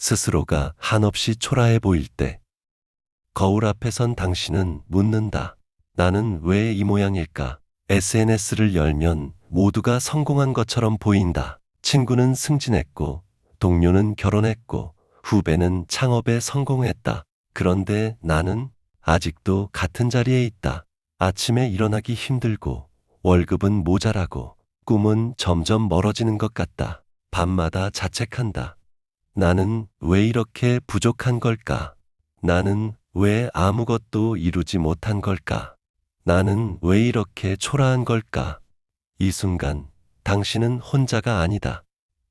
스스로가 한없이 초라해 보일 때 거울 앞에 선 당신은 묻는다. 나는 왜 이 모양일까? SNS를 열면 모두가 성공한 것처럼 보인다. 친구는 승진했고, 동료는 결혼했고, 후배는 창업에 성공했다. 그런데 나는 아직도 같은 자리에 있다. 아침에 일어나기 힘들고, 월급은 모자라고, 꿈은 점점 멀어지는 것 같다. 밤마다 자책한다. 나는 왜 이렇게 부족한 걸까? 나는 왜 아무것도 이루지 못한 걸까? 나는 왜 이렇게 초라한 걸까? 이 순간 당신은 혼자가 아니다.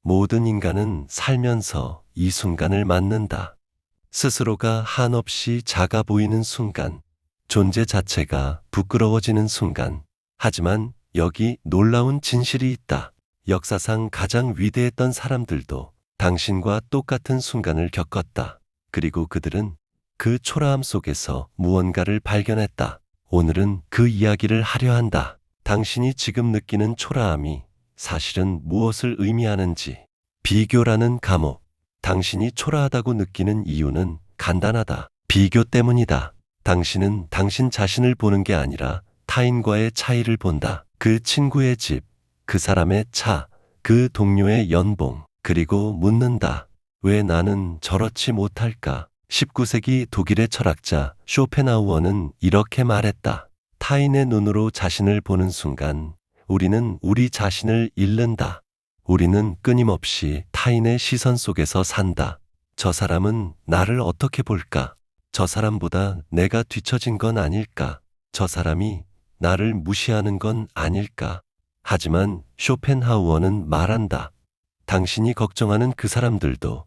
모든 인간은 살면서 이 순간을 맞는다. 스스로가 한없이 작아 보이는 순간, 존재 자체가 부끄러워지는 순간. 하지만 여기 놀라운 진실이 있다. 역사상 가장 위대했던 사람들도 당신과 똑같은 순간을 겪었다. 그리고 그들은 그 초라함 속에서 무언가를 발견했다. 오늘은 그 이야기를 하려 한다. 당신이 지금 느끼는 초라함이 사실은 무엇을 의미하는지. 비교라는 감옥. 당신이 초라하다고 느끼는 이유는 간단하다. 비교 때문이다. 당신은 당신 자신을 보는 게 아니라 타인과의 차이를 본다. 그 친구의 집, 그 사람의 차, 그 동료의 연봉. 그리고 묻는다. 왜 나는 저렇지 못할까? 19세기 독일의 철학자 쇼펜하우어는 이렇게 말했다. 타인의 눈으로 자신을 보는 순간 우리는 우리 자신을 잃는다. 우리는 끊임없이 타인의 시선 속에서 산다. 저 사람은 나를 어떻게 볼까? 저 사람보다 내가 뒤처진 건 아닐까? 저 사람이 나를 무시하는 건 아닐까? 하지만 쇼펜하우어는 말한다. 당신이 걱정하는 그 사람들도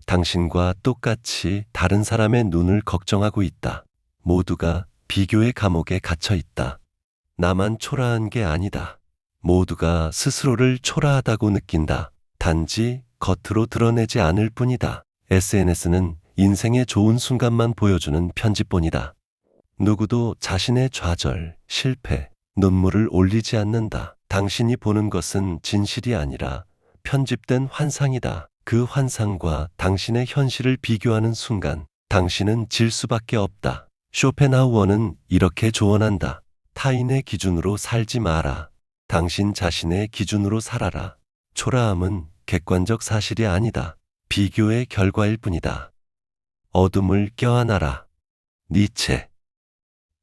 당신과 똑같이 다른 사람의 눈을 걱정하고 있다. 모두가 비교의 감옥에 갇혀 있다. 나만 초라한 게 아니다. 모두가 스스로를 초라하다고 느낀다. 단지 겉으로 드러내지 않을 뿐이다. SNS는 인생의 좋은 순간만 보여주는 편집본이다. 누구도 자신의 좌절, 실패, 눈물을 올리지 않는다. 당신이 보는 것은 진실이 아니라 편집된 환상이다. 그 환상과 당신의 현실을 비교하는 순간 당신은 질 수밖에 없다. 쇼펜하우어는 이렇게 조언한다. 타인의 기준으로 살지 마라. 당신 자신의 기준으로 살아라. 초라함은 객관적 사실이 아니다. 비교의 결과일 뿐이다. 어둠을 껴안아라. 니체.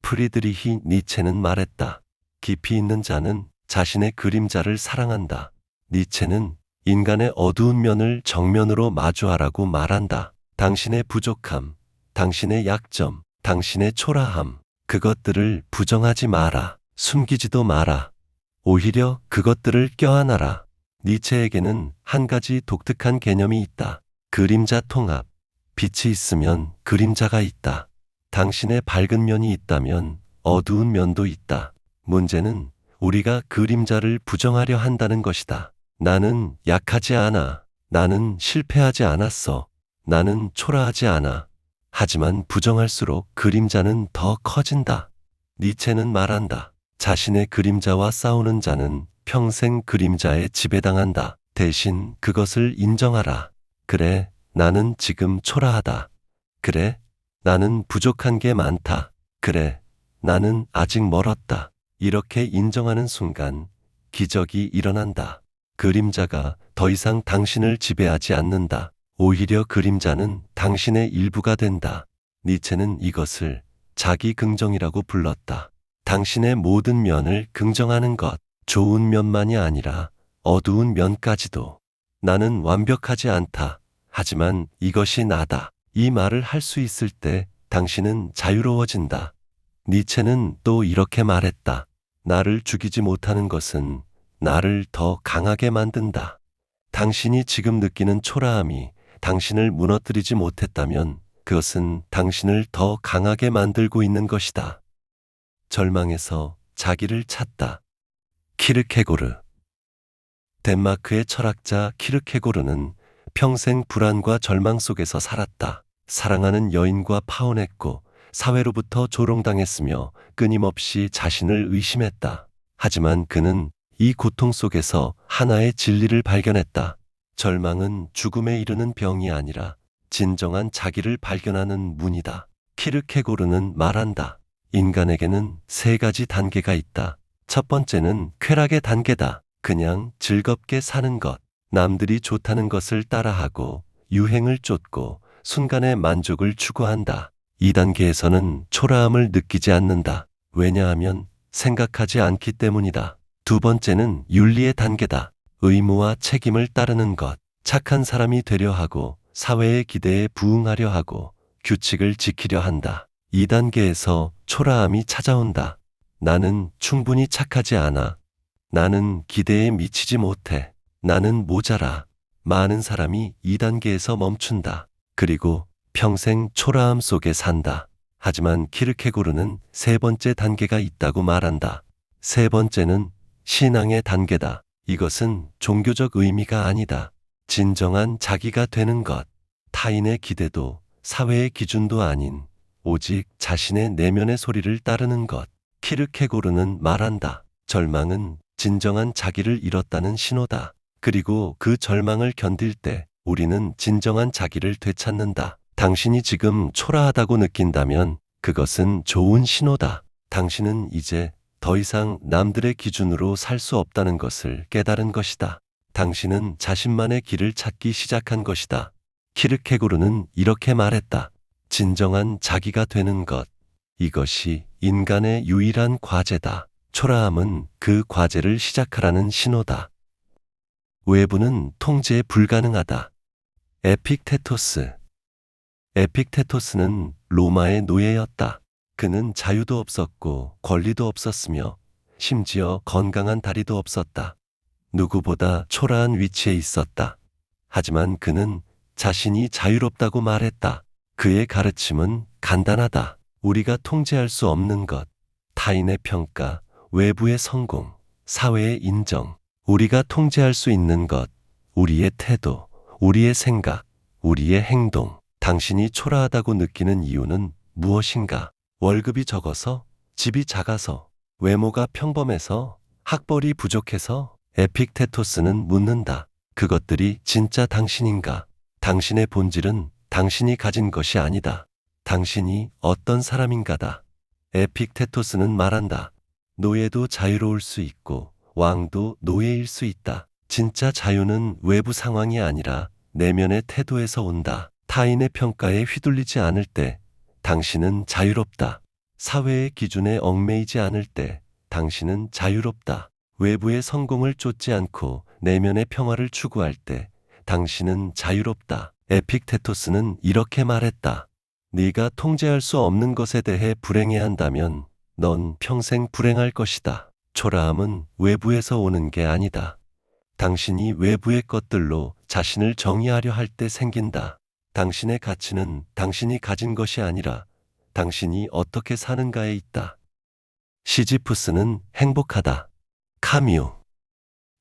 프리드리히 니체는 말했다. 깊이 있는 자는 자신의 그림자를 사랑한다. 니체는 인간의 어두운 면을 정면으로 마주하라고 말한다. 당신의 부족함, 당신의 약점, 당신의 초라함, 그것들을 부정하지 마라. 숨기지도 마라. 오히려 그것들을 껴안아라. 니체에게는 한 가지 독특한 개념이 있다. 그림자 통합. 빛이 있으면 그림자가 있다. 당신의 밝은 면이 있다면 어두운 면도 있다. 문제는 우리가 그림자를 부정하려 한다는 것이다. 나는 약하지 않아. 나는 실패하지 않았어. 나는 초라하지 않아. 하지만 부정할수록 그림자는 더 커진다. 니체는 말한다. 자신의 그림자와 싸우는 자는 평생 그림자에 지배당한다. 대신 그것을 인정하라. 그래, 나는 지금 초라하다. 그래, 나는 부족한 게 많다. 그래, 나는 아직 멀었다. 이렇게 인정하는 순간 기적이 일어난다. 그림자가 더 이상 당신을 지배하지 않는다. 오히려 그림자는 당신의 일부가 된다. 니체는 이것을 자기 긍정이라고 불렀다. 당신의 모든 면을 긍정하는 것, 좋은 면만이 아니라 어두운 면까지도. 나는 완벽하지 않다. 하지만 이것이 나다. 이 말을 할 수 있을 때 당신은 자유로워진다. 니체는 또 이렇게 말했다. 나를 죽이지 못하는 것은 나를 더 강하게 만든다. 당신이 지금 느끼는 초라함이 당신을 무너뜨리지 못했다면 그것은 당신을 더 강하게 만들고 있는 것이다. 절망에서 자기를 찾다. 키르케고르. 덴마크의 철학자 키르케고르는 평생 불안과 절망 속에서 살았다. 사랑하는 여인과 파혼했고 사회로부터 조롱당했으며 끊임없이 자신을 의심했다. 하지만 그는 이 고통 속에서 하나의 진리를 발견했다. 절망은 죽음에 이르는 병이 아니라 진정한 자기를 발견하는 문이다. 키르케고르는 말한다. 인간에게는 세 가지 단계가 있다. 첫 번째는 쾌락의 단계다. 그냥 즐겁게 사는 것. 남들이 좋다는 것을 따라하고 유행을 쫓고 순간의 만족을 추구한다. 이 단계에서는 초라함을 느끼지 않는다. 왜냐하면 생각하지 않기 때문이다. 두 번째는 윤리의 단계다. 의무와 책임을 따르는 것. 착한 사람이 되려 하고 사회의 기대에 부응하려 하고 규칙을 지키려 한다. 이 단계에서 초라함이 찾아온다. 나는 충분히 착하지 않아. 나는 기대에 미치지 못해. 나는 모자라. 많은 사람이 이 단계에서 멈춘다. 그리고 평생 초라함 속에 산다. 하지만 키르케고르는 세 번째 단계가 있다고 말한다. 세 번째는 신앙의 단계다. 이것은 종교적 의미가 아니다. 진정한 자기가 되는 것. 타인의 기대도 사회의 기준도 아닌 오직 자신의 내면의 소리를 따르는 것. 키르케고르는 말한다. 절망은 진정한 자기를 잃었다는 신호다. 그리고 그 절망을 견딜 때 우리는 진정한 자기를 되찾는다. 당신이 지금 초라하다고 느낀다면 그것은 좋은 신호다. 당신은 이제 더 이상 남들의 기준으로 살 수 없다는 것을 깨달은 것이다. 당신은 자신만의 길을 찾기 시작한 것이다. 키르케고르는 이렇게 말했다. 진정한 자기가 되는 것. 이것이 인간의 유일한 과제다. 초라함은 그 과제를 시작하라는 신호다. 외부는 통제 불가능하다. 에픽테토스. 에픽테토스는 로마의 노예였다. 그는 자유도 없었고 권리도 없었으며 심지어 건강한 다리도 없었다. 누구보다 초라한 위치에 있었다. 하지만 그는 자신이 자유롭다고 말했다. 그의 가르침은 간단하다. 우리가 통제할 수 없는 것, 타인의 평가, 외부의 성공, 사회의 인정. 우리가 통제할 수 있는 것, 우리의 태도, 우리의 생각, 우리의 행동. 당신이 초라하다고 느끼는 이유는 무엇인가? 월급이 적어서, 집이 작아서, 외모가 평범해서, 학벌이 부족해서? 에픽테토스는 묻는다. 그것들이 진짜 당신인가? 당신의 본질은 당신이 가진 것이 아니다. 당신이 어떤 사람인가다. 에픽테토스는 말한다. 노예도 자유로울 수 있고 왕도 노예일 수 있다. 진짜 자유는 외부 상황이 아니라 내면의 태도에서 온다. 타인의 평가에 휘둘리지 않을 때 당신은 자유롭다. 사회의 기준에 얽매이지 않을 때 당신은 자유롭다. 외부의 성공을 쫓지 않고 내면의 평화를 추구할 때 당신은 자유롭다. 에픽테토스는 이렇게 말했다. 네가 통제할 수 없는 것에 대해 불행해한다면 넌 평생 불행할 것이다. 초라함은 외부에서 오는 게 아니다. 당신이 외부의 것들로 자신을 정의하려 할 때 생긴다. 당신의 가치는 당신이 가진 것이 아니라 당신이 어떻게 사는가에 있다. 시지푸스는 행복하다. 카뮤.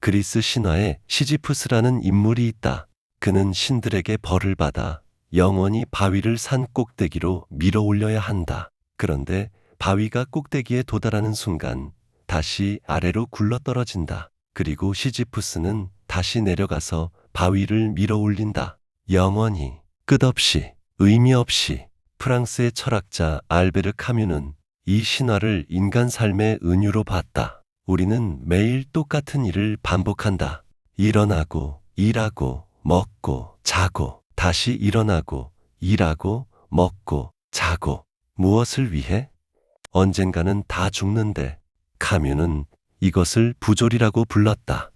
그리스 신화에 시지푸스라는 인물이 있다. 그는 신들에게 벌을 받아 영원히 바위를 산 꼭대기로 밀어 올려야 한다. 그런데 바위가 꼭대기에 도달하는 순간 다시 아래로 굴러떨어진다. 그리고 시지푸스는 다시 내려가서 바위를 밀어 올린다. 영원히, 끝없이, 의미 없이. 프랑스의 철학자 알베르 카뮤는 이 신화를 인간 삶의 은유로 봤다. 우리는 매일 똑같은 일을 반복한다. 일어나고, 일하고, 먹고, 자고, 다시 일어나고, 일하고, 먹고, 자고. 무엇을 위해? 언젠가는 다 죽는데. 카뮤는 이것을 부조리라고 불렀다.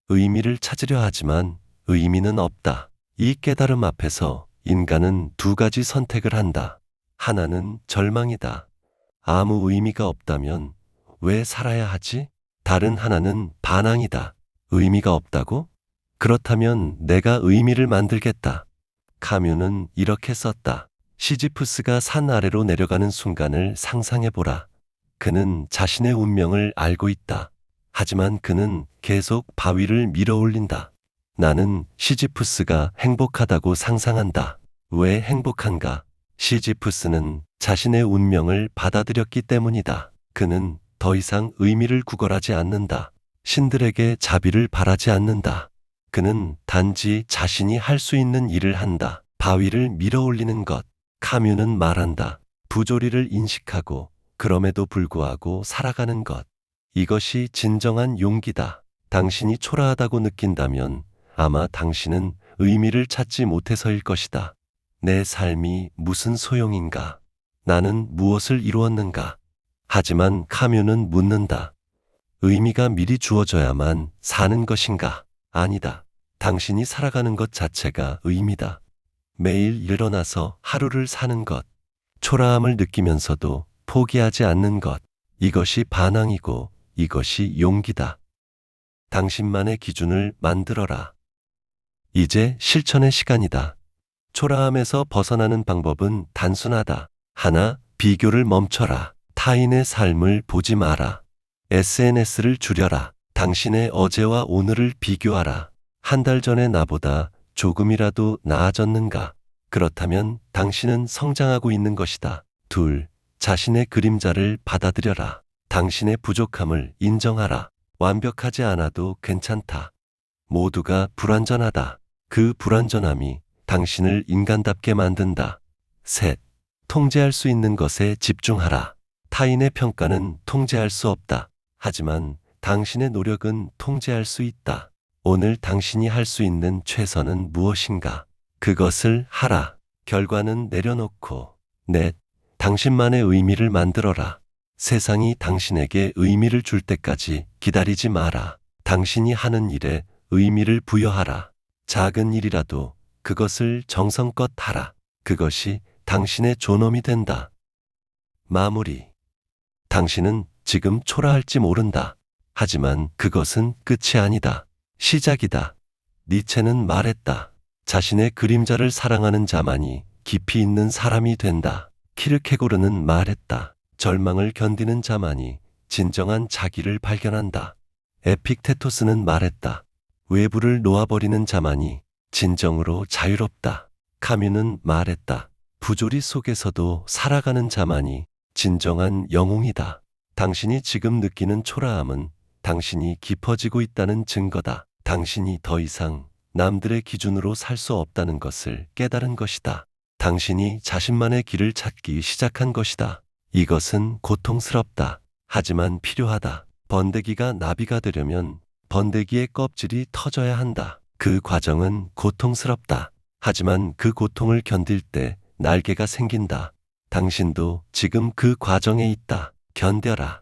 의미를 찾으려 하지만 의미는 없다. 이 깨달음 앞에서 인간은 두 가지 선택을 한다. 하나는 절망이다. 아무 의미가 없다면 왜 살아야 하지? 다른 하나는 반항이다. 의미가 없다고? 그렇다면 내가 의미를 만들겠다. 카뮤는 이렇게 썼다. 시지푸스가 산 아래로 내려가는 순간을 상상해보라. 그는 자신의 운명을 알고 있다. 하지만 그는 계속 바위를 밀어 올린다. 나는 시지푸스가 행복하다고 상상한다. 왜 행복한가? 시지푸스는 자신의 운명을 받아들였기 때문이다. 그는 더 이상 의미를 구걸하지 않는다. 신들에게 자비를 바라지 않는다. 그는 단지 자신이 할 수 있는 일을 한다. 바위를 밀어올리는 것. 카뮤는 말한다. 부조리를 인식하고 그럼에도 불구하고 살아가는 것. 이것이 진정한 용기다. 당신이 초라하다고 느낀다면 아마 당신은 의미를 찾지 못해서일 것이다. 내 삶이 무슨 소용인가? 나는 무엇을 이루었는가? 하지만 카뮤는 묻는다. 의미가 미리 주어져야만 사는 것인가? 아니다. 당신이 살아가는 것 자체가 의미다. 매일 일어나서 하루를 사는 것, 초라함을 느끼면서도 포기하지 않는 것, 이것이 반항이고 이것이 용기다. 당신만의 기준을 만들어라. 이제 실천의 시간이다. 초라함에서 벗어나는 방법은 단순하다. 하나, 비교를 멈춰라. 타인의 삶을 보지 마라. SNS를 줄여라. 당신의 어제와 오늘을 비교하라. 한 달 전의 나보다 조금이라도 나아졌는가? 그렇다면 당신은 성장하고 있는 것이다. 둘, 자신의 그림자를 받아들여라. 당신의 부족함을 인정하라. 완벽하지 않아도 괜찮다. 모두가 불완전하다. 그 불완전함이 당신을 인간답게 만든다. 셋, 통제할 수 있는 것에 집중하라. 타인의 평가는 통제할 수 없다. 하지만 당신의 노력은 통제할 수 있다. 오늘 당신이 할 수 있는 최선은 무엇인가? 그것을 하라. 결과는 내려놓고. 넷, 당신만의 의미를 만들어라. 세상이 당신에게 의미를 줄 때까지 기다리지 마라. 당신이 하는 일에 의미를 부여하라. 작은 일이라도 그것을 정성껏 하라. 그것이 당신의 존엄이 된다. 마무리. 당신은 지금 초라할지 모른다. 하지만 그것은 끝이 아니다. 시작이다. 니체는 말했다. 자신의 그림자를 사랑하는 자만이 깊이 있는 사람이 된다. 키르케고르는 말했다. 절망을 견디는 자만이 진정한 자기를 발견한다. 에픽테토스는 말했다. 외부를 놓아버리는 자만이 진정으로 자유롭다. 카뮤는 말했다. 부조리 속에서도 살아가는 자만이 진정한 영웅이다. 당신이 지금 느끼는 초라함은 당신이 깊어지고 있다는 증거다. 당신이 더 이상 남들의 기준으로 살 수 없다는 것을 깨달은 것이다. 당신이 자신만의 길을 찾기 시작한 것이다. 이것은 고통스럽다. 하지만 필요하다. 번데기가 나비가 되려면 번데기의 껍질이 터져야 한다. 그 과정은 고통스럽다. 하지만 그 고통을 견딜 때 날개가 생긴다. 당신도 지금 그 과정에 있다. 견뎌라.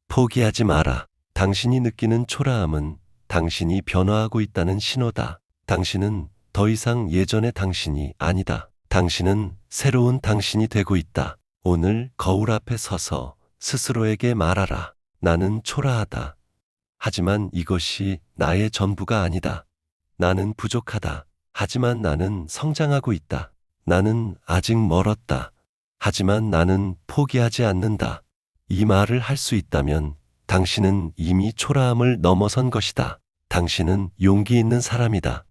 포기하지 마라. 당신이 느끼는 초라함은 당신이 변화하고 있다는 신호다. 당신은 더 이상 예전의 당신이 아니다. 당신은 새로운 당신이 되고 있다. 오늘 거울 앞에 서서 스스로에게 말하라. 나는 초라하다. 하지만 이것이 나의 전부가 아니다. 나는 부족하다. 하지만 나는 성장하고 있다. 나는 아직 멀었다. 하지만 나는 포기하지 않는다. 이 말을 할 수 있다면 당신은 이미 초라함을 넘어선 것이다. 당신은 용기 있는 사람이다.